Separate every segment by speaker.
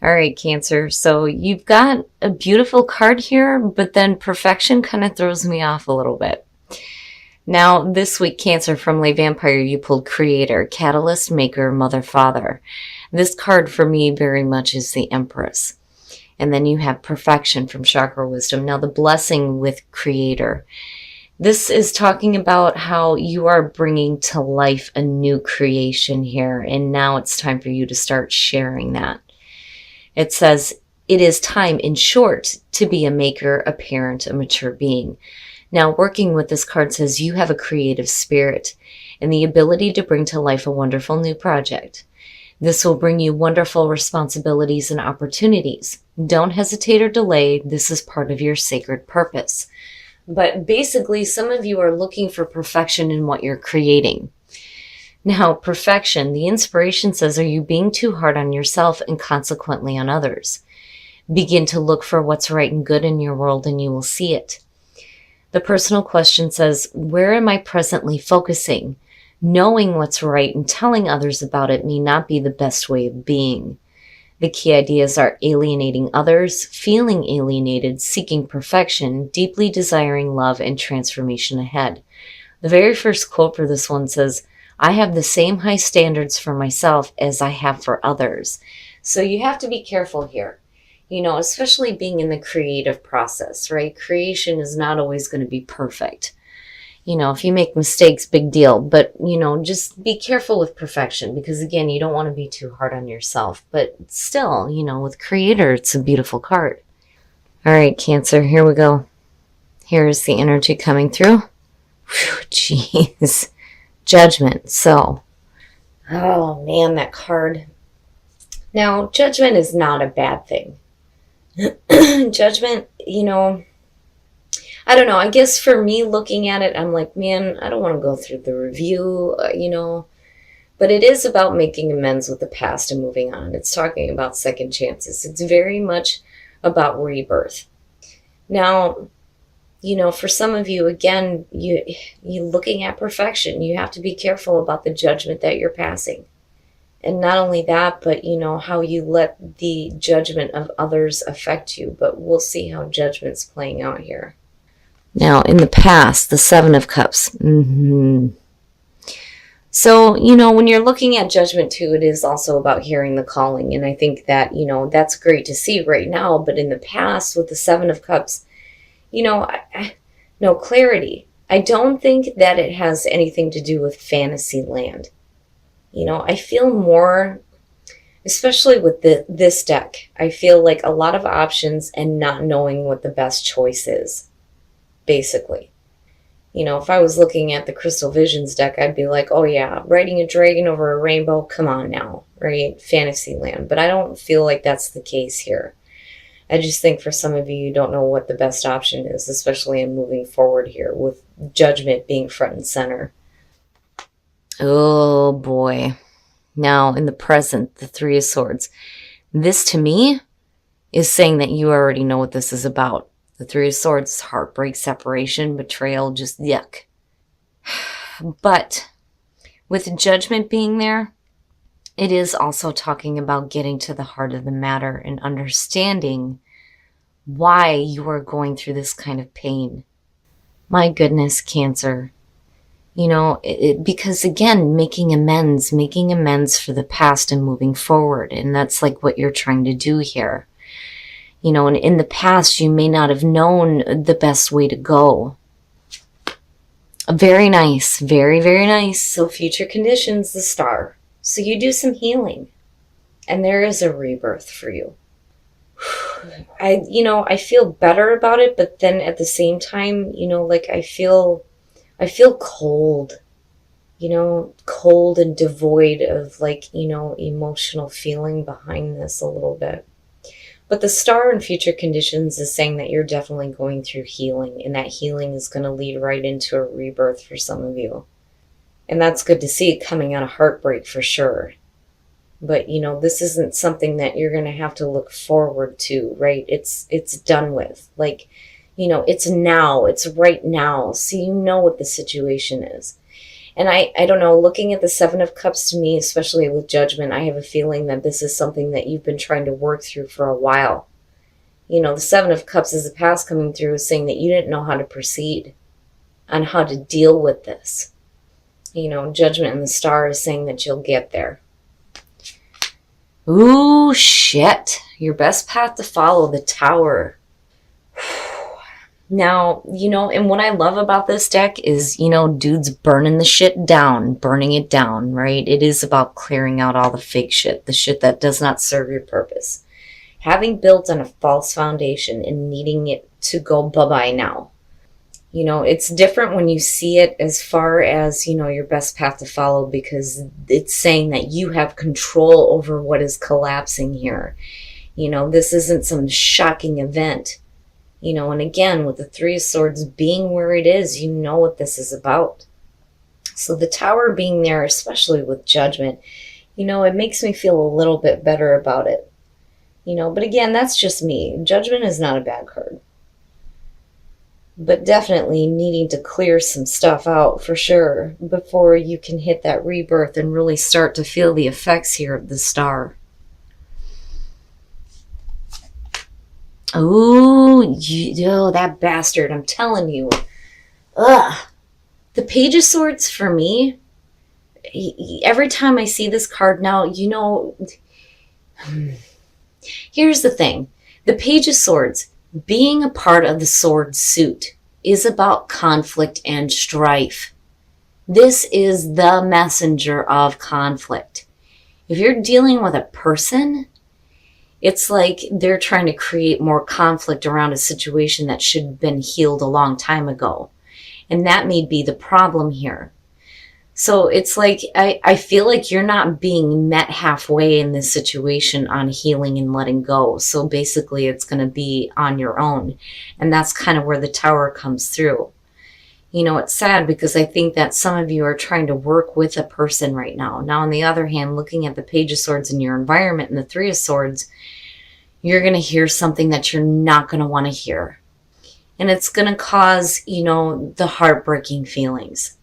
Speaker 1: All right, Cancer. So you've got a beautiful card here, but then perfection kind of throws me off a little bit. Now, this week, Cancer from Lay Vampire, you pulled Creator, Catalyst, Maker, Mother, Father. This card for me very much is the Empress. And then you have Perfection from Chakra Wisdom. Now, the Blessing with Creator. This is talking about how you are bringing to life a new creation here, and now it's time for you to start sharing that. It says, it is time, in short, to be a maker, a parent, a mature being. Now, working with this card says you have a creative spirit and the ability to bring to life a wonderful new project. This will bring you wonderful responsibilities and opportunities. Don't hesitate or delay. This is part of your sacred purpose. But basically, some of you are looking for perfection in what you're creating. Now, perfection, the inspiration says, are you being too hard on yourself and consequently on others? Begin to look for what's right and good in your world and you will see it. The personal question says, where am I presently focusing? Knowing what's right and telling others about it may not be the best way of being. The key ideas are alienating others, feeling alienated, seeking perfection, deeply desiring love, and transformation ahead. The very first quote for this one says, I have the same high standards for myself as I have for others. So you have to be careful here, especially being in the creative process, right? Creation is not always going to be perfect. If you make mistakes, big deal. But, just be careful with perfection because, again, you don't want to be too hard on yourself. But still, with Creator, it's a beautiful card. All right, Cancer, here we go. Here's the energy coming through. Whew, jeez. Judgment. So, oh, man, that card. Now, judgment is not a bad thing. Judgment, I don't know. I guess for me looking at it, I'm like, man, I don't want to go through the review, But it is about making amends with the past and moving on. It's talking about second chances. It's very much about rebirth. Now, for some of you, again, you looking at perfection. You have to be careful about the judgment that you're passing. And not only that, but, how you let the judgment of others affect you. But we'll see how judgment's playing out here. Now, in the past, the Seven of Cups. So, when you're looking at judgment too, it is also about hearing the calling. And I think that, that's great to see right now. But in the past, with the Seven of Cups, no clarity. I don't think that it has anything to do with fantasy land. I feel more, especially with this deck, I feel like a lot of options and not knowing what the best choice is. Basically, if I was looking at the Crystal Visions deck, I'd be like, oh yeah, riding a dragon over a rainbow, come on now, right? Fantasyland. But I don't feel like that's the case here. I just think for some of you, you don't know what the best option is, especially in moving forward here with judgment being front and center. Oh boy. Now in the present, the Three of Swords. This to me is saying that you already know what this is about. The Three of Swords is heartbreak, separation, betrayal, just yuck. But with judgment being there, it is also talking about getting to the heart of the matter and understanding why you are going through this kind of pain. My goodness, Cancer. Because again, making amends for the past and moving forward. And that's like what you're trying to do here. And in the past, you may not have known the best way to go. Very nice. Very, very nice. So future conditions, the Star. So you do some healing. And there is a rebirth for you. I feel better about it, but then at the same time, I feel cold. Cold and devoid of emotional feeling behind this a little bit. But the Star in future conditions is saying that you're definitely going through healing, and that healing is going to lead right into a rebirth for some of you. And that's good to see, coming out of heartbreak for sure. But, this isn't something that you're going to have to look forward to, right? It's done with. It's now. It's right now. So you know what the situation is. And I don't know, looking at the Seven of Cups to me, especially with Judgment, I have a feeling that this is something that you've been trying to work through for a while. You know, the Seven of Cups is the past coming through, saying that you didn't know how to proceed, on how to deal with this. You know, Judgment and the Star is saying that you'll get there. Ooh, shit. Your best path to follow, the Tower. Now, you know, and what I love about this deck is, you know, dudes burning the shit down, burning it down, right? It is about clearing out all the fake shit, the shit that does not serve your purpose. Having built on a false foundation and needing it to go bye-bye now. You know, it's different when you see it as far as, you know, your best path to follow, because it's saying that you have control over what is collapsing here. You know, this isn't some shocking event. You know, and again, with the Three of Swords being where it is, you know what this is about. So the Tower being there, especially with Judgment, you know, it makes me feel a little bit better about it. You know, but again, that's just me. Judgment is not a bad card. But definitely needing to clear some stuff out for sure before you can hit that rebirth and really start to feel the effects here of the Star. Oh, that bastard, I'm telling you. Ugh. The Page of Swords for me, every time I see this card now, you know, here's the thing. The Page of Swords, being a part of the sword suit, is about conflict and strife. This is the messenger of conflict. If you're dealing with a person, it's like they're trying to create more conflict around a situation that should have been healed a long time ago. And that may be the problem here. So it's like, I feel like you're not being met halfway in this situation on healing and letting go. So basically it's going to be on your own. And that's kind of where the Tower comes through. You know, it's sad because I think that some of you are trying to work with a person right now. Now, on the other hand, looking at the Page of Swords in your environment and the Three of Swords, you're going to hear something that you're not going to want to hear. And it's going to cause, you know, the heartbreaking feelings.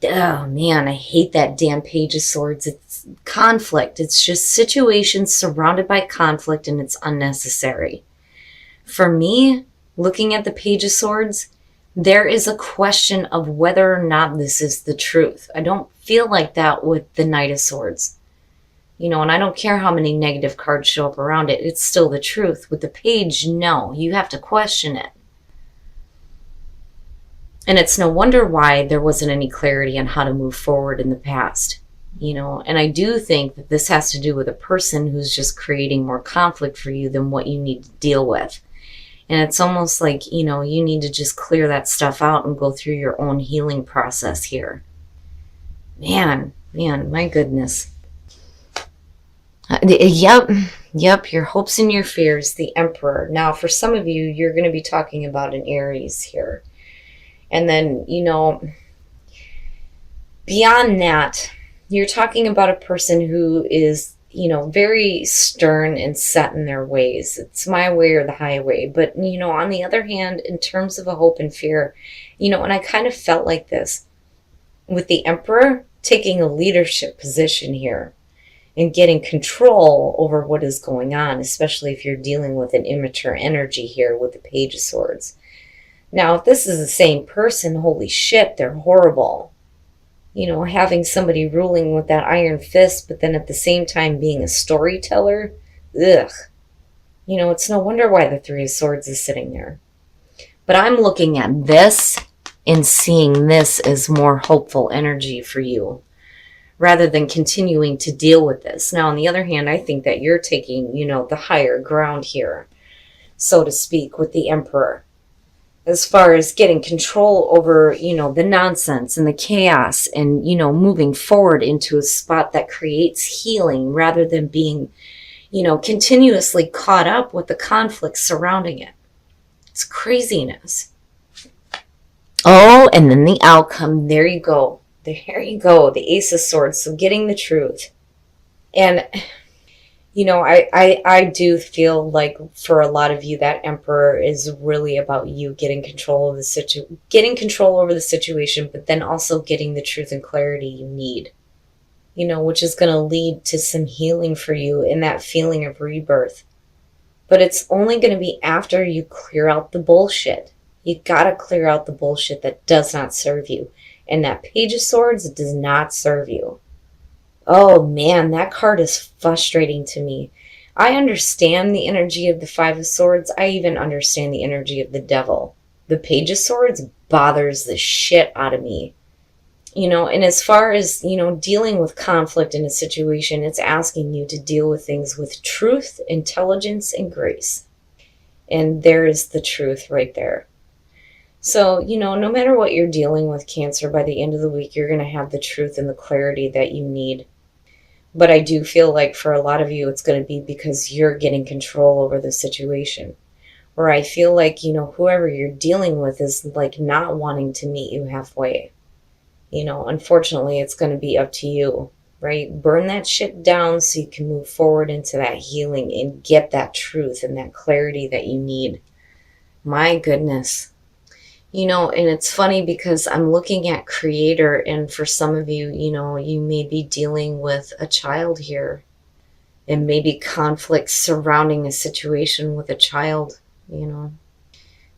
Speaker 1: Oh, man, I hate that damn Page of Swords. It's conflict. It's just situations surrounded by conflict, and it's unnecessary. For me, looking at the Page of Swords, there is a question of whether or not this is the truth. I don't feel like that with the Knight of Swords. You know, and I don't care how many negative cards show up around it. It's still the truth. With the Page, no. You have to question it. And it's no wonder why there wasn't any clarity on how to move forward in the past. You know, and I do think that this has to do with a person who's just creating more conflict for you than what you need to deal with. And it's almost like, you know, you need to just clear that stuff out and go through your own healing process here. Man, my goodness. Yep, your hopes and your fears, the Emperor. Now, for some of you, you're going to be talking about an Aries here. And then, you know, beyond that, you're talking about a person who is, you know, very stern and set in their ways. It's my way or the highway. But, you know, on the other hand, in terms of a hope and fear, you know, and I kind of felt like this with the Emperor taking a leadership position here and getting control over what is going on, especially if you're dealing with an immature energy here with the Page of Swords. Now, if this is the same person, holy shit, they're horrible. You know, having somebody ruling with that iron fist, but then at the same time being a storyteller, ugh. You know, it's no wonder why the Three of Swords is sitting there. But I'm looking at this and seeing this as more hopeful energy for you, rather than continuing to deal with this. Now, on the other hand, I think that you're taking, you know, the higher ground here, so to speak, with the Emperor. As far as getting control over, you know, the nonsense and the chaos and, you know, moving forward into a spot that creates healing rather than being, you know, continuously caught up with the conflict surrounding it. It's craziness. Oh, and then the outcome. There you go. There you go. The Ace of Swords. So getting the truth. And, I do feel like for a lot of you, that Emperor is really about you getting control over the situation, but then also getting the truth and clarity you need, which is going to lead to some healing for you in that feeling of rebirth. But it's only going to be after you clear out the bullshit. You got to clear out the bullshit that does not serve you. And that Page of Swords does not serve you. Oh man, that card is frustrating to me. I understand the energy of the Five of Swords. I even understand the energy of the Devil. The Page of Swords bothers the shit out of me. And as far as, dealing with conflict in a situation, it's asking you to deal with things with truth, intelligence, and grace. And there is the truth right there. So, no matter what you're dealing with, Cancer, by the end of the week, you're going to have the truth and the clarity that you need. But I do feel like for a lot of you, it's going to be because you're getting control over the situation. Or I feel like, whoever you're dealing with is like not wanting to meet you halfway. Unfortunately, it's going to be up to you, right? Burn that shit down so you can move forward into that healing and get that truth and that clarity that you need. My goodness. And it's funny because I'm looking at Creator, and for some of you, you may be dealing with a child here, and maybe conflicts surrounding a situation with a child. The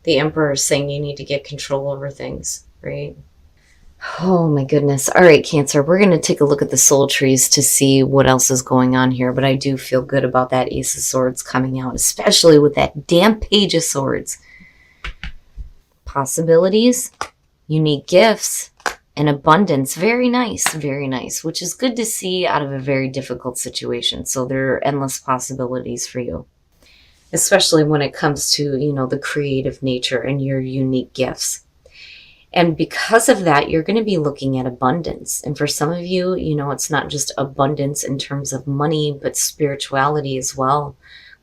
Speaker 1: Emperor is saying you need to get control over things, right? Oh my goodness. All right, Cancer, we're going to take a look at the soul trees to see what else is going on here, but I do feel good about that Ace of Swords coming out, especially with that damn Page of Swords. Possibilities, unique gifts, and abundance. Very nice, which is good to see out of a very difficult situation. So there are endless possibilities for you, especially when it comes to, the creative nature and your unique gifts. And because of that, you're going to be looking at abundance. And for some of you, it's not just abundance in terms of money, but spirituality as well.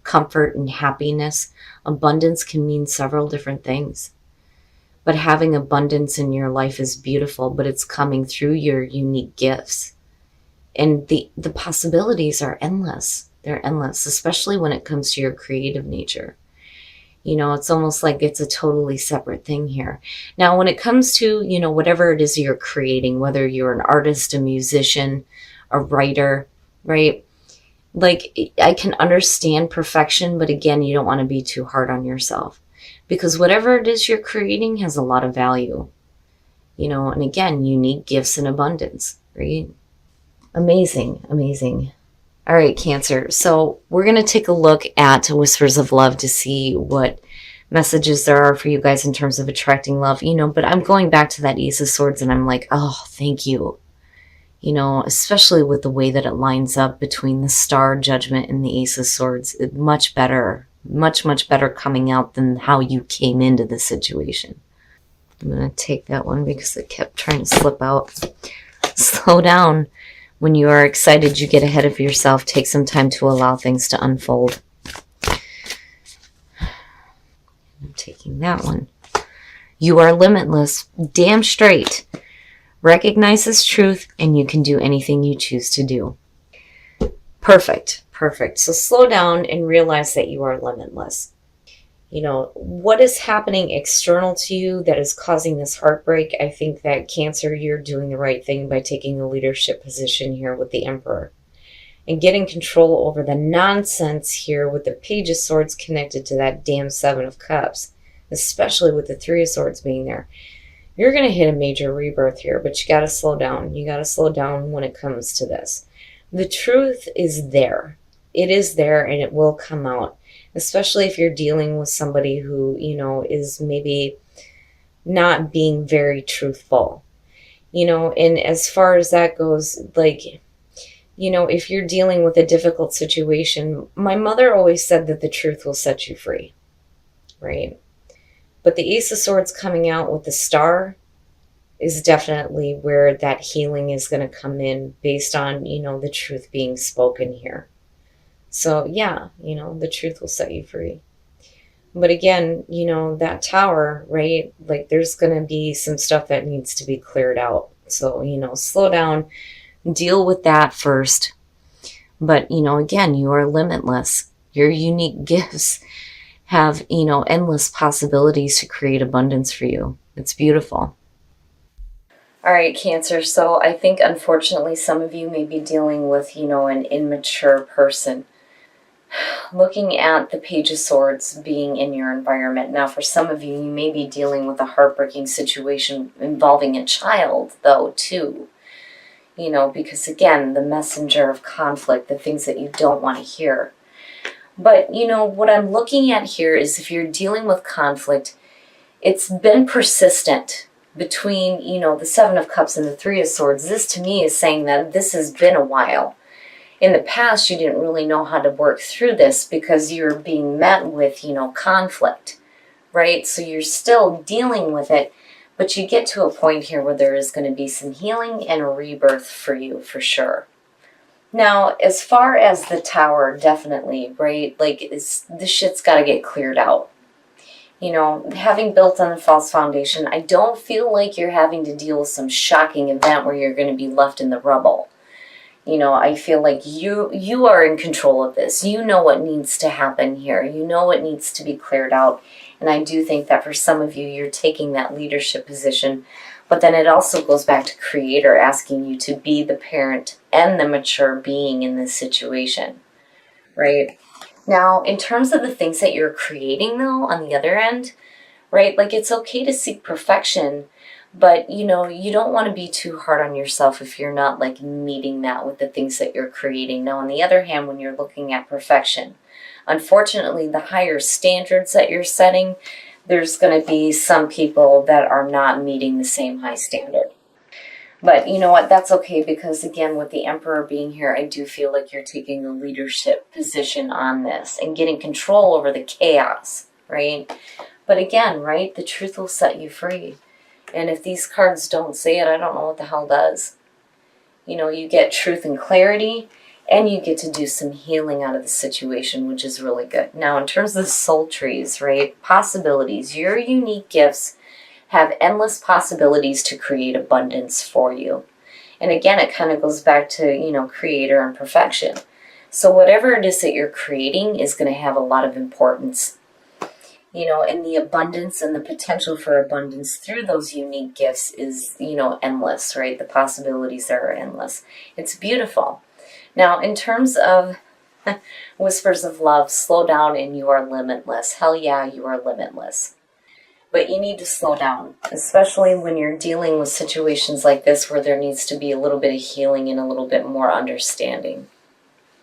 Speaker 1: Comfort and happiness. Abundance can mean several different things. But having abundance in your life is beautiful, but it's coming through your unique gifts. And the possibilities are endless. They're endless, especially when it comes to your creative nature. It's almost like it's a totally separate thing here. Now, when it comes to, whatever it is you're creating, whether you're an artist, a musician, a writer, right? Like, I can understand perfection, but again, you don't want to be too hard on yourself. Because whatever it is you're creating has a lot of value. And again, unique gifts in abundance, right? Amazing. All right, Cancer. So we're going to take a look at Whispers of Love to see what messages there are for you guys in terms of attracting love, but I'm going back to that Ace of Swords and I'm like, oh, thank you. Especially with the way that it lines up between the Star, Judgment, and the Ace of Swords. Much better, much better coming out than how you came into the situation. I'm going to take that one because it kept trying to slip out. Slow down. When you are excited, you get ahead of yourself. Take some time to allow things to unfold. I'm taking that one. You are limitless. Damn straight. Recognize this truth, and you can do anything you choose to do. Perfect. So slow down and realize that you are limitless. What is happening external to you that is causing this heartbreak? I think that Cancer, you're doing the right thing by taking a leadership position here with the Emperor and getting control over the nonsense here with the Page of Swords connected to that damn Seven of Cups, especially with the Three of Swords being there. You're going to hit a major rebirth here, but you got to slow down. You got to slow down when it comes to this. The truth is there. It is there, and it will come out. Especially if you're dealing with somebody who, is maybe not being very truthful. And as far as that goes, like, if you're dealing with a difficult situation, my mother always said that the truth will set you free, right? But the Ace of Swords coming out with the Star is definitely where that healing is going to come in based on, the truth being spoken here. So yeah, the truth will set you free. But again, that Tower, right? Like there's going to be some stuff that needs to be cleared out. So, slow down, deal with that first. But, again, you are limitless. Your unique gifts have, endless possibilities to create abundance for you. It's beautiful. All right, Cancer. So I think unfortunately some of you may be dealing with, an immature person. Looking at the Page of Swords being in your environment. Now, for some of you, you may be dealing with a heartbreaking situation involving a child, though, too. Because again, the messenger of conflict, the things that you don't want to hear. But, what I'm looking at here is if you're dealing with conflict, it's been persistent between, the Seven of Cups and the Three of Swords. This to me is saying that this has been a while. In the past, you didn't really know how to work through this because you're being met with, conflict, right? So you're still dealing with it, but you get to a point here where there is going to be some healing and a rebirth for you, for sure. Now, as far as the Tower, definitely, right? Like, this shit's got to get cleared out. Having built on a false foundation, I don't feel like you're having to deal with some shocking event where you're going to be left in the rubble. I feel like you are in control of this. You know what needs to happen here. You know what needs to be cleared out. And I do think that for some of you, you're taking that leadership position. But then it also goes back to Creator asking you to be the parent and the mature being in this situation, right? Now, in terms of the things that you're creating, though, on the other end, right, like it's okay to seek perfection, but, you don't want to be too hard on yourself if you're not, like, meeting that with the things that you're creating. Now, on the other hand, when you're looking at perfection, unfortunately, the higher standards that you're setting, there's going to be some people that are not meeting the same high standard. But you know what? That's okay because, again, with the Emperor being here, I do feel like you're taking a leadership position on this and getting control over the chaos, right? But again, right, the truth will set you free. And if these cards don't say it, I don't know what the hell does. You get truth and clarity, and you get to do some healing out of the situation, which is really good. Now, in terms of the soul trees, right, possibilities, your unique gifts have endless possibilities to create abundance for you. And again, it kind of goes back to, Creator and perfection. So whatever it is that you're creating is going to have a lot of importance. And the abundance and the potential for abundance through those unique gifts is, endless, right? The possibilities are endless. It's beautiful. Now, in terms of whispers of love, slow down and you are limitless. Hell yeah, you are limitless. But you need to slow down, especially when you're dealing with situations like this where there needs to be a little bit of healing and a little bit more understanding.